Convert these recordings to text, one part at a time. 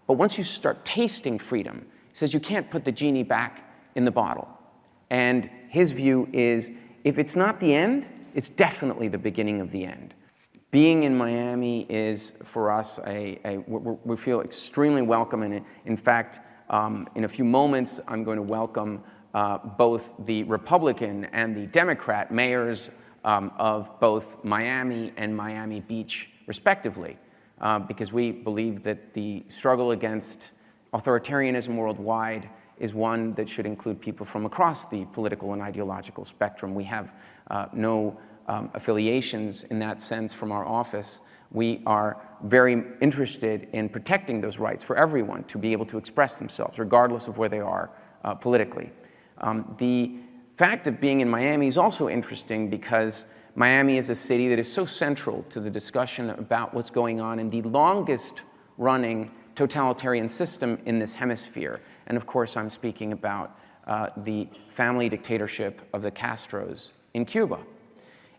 But once you start tasting freedom, he says you can't put the genie back in the bottle. And his view is, if it's not the end, it's definitely the beginning of the end. Being in Miami is, for us, we feel extremely welcome. And in fact, in a few moments, I'm going to welcome both the Republican and the Democrat mayors of both Miami and Miami Beach, respectively, because we believe that the struggle against authoritarianism worldwide is one that should include people from across the political and ideological spectrum. We have no affiliations in that sense from our office. We are very interested in protecting those rights for everyone to be able to express themselves, regardless of where they are politically. The fact of being in Miami is also interesting because Miami is a city that is so central to the discussion about what's going on in the longest running totalitarian system in this hemisphere. And of course, I'm speaking about the family dictatorship of the Castros in Cuba.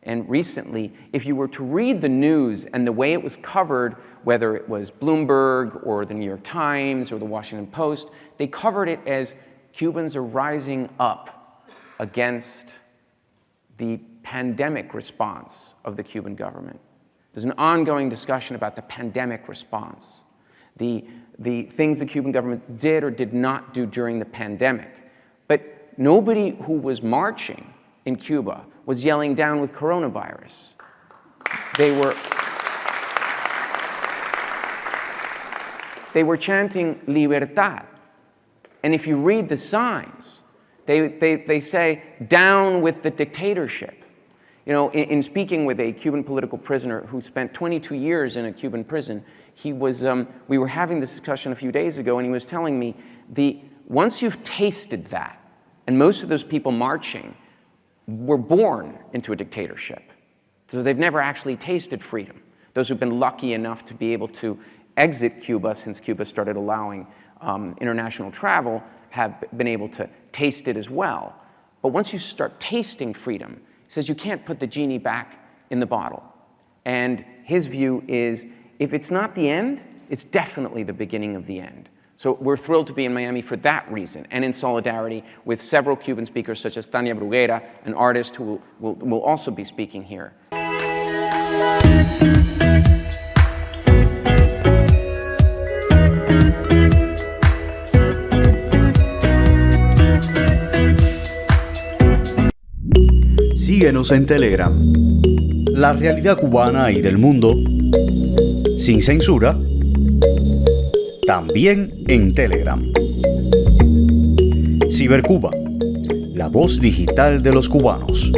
And recently, if you were to read the news and the way it was covered, whether it was Bloomberg or the New York Times or the Washington Post, they covered it as Cubans are rising up against the pandemic response of the Cuban government. There's an ongoing discussion about the pandemic response, the things the Cuban government did or did not do during the pandemic. But nobody who was marching in Cuba was yelling down with coronavirus. They were chanting libertad. And if you read the signs, they say, down with the dictatorship. You know, in speaking with a Cuban political prisoner who spent 22 years in a Cuban prison, we were having this discussion a few days ago, and he was telling me, once you've tasted that, and most of those people marching were born into a dictatorship, so they've never actually tasted freedom. Those who've been lucky enough to be able to exit Cuba since Cuba started allowing international travel have been able to taste it as well. But once you start tasting freedom, he says you can't put the genie back in the bottle. And his view is, if it's not the end, it's definitely the beginning of the end. So we're thrilled to be in Miami for that reason, and in solidarity with several Cuban speakers such as Tania Bruguera, an artist who will also be speaking here. Síguenos en Telegram. La realidad cubana y del mundo, sin censura, también en Telegram. Cibercuba, la voz digital de los cubanos.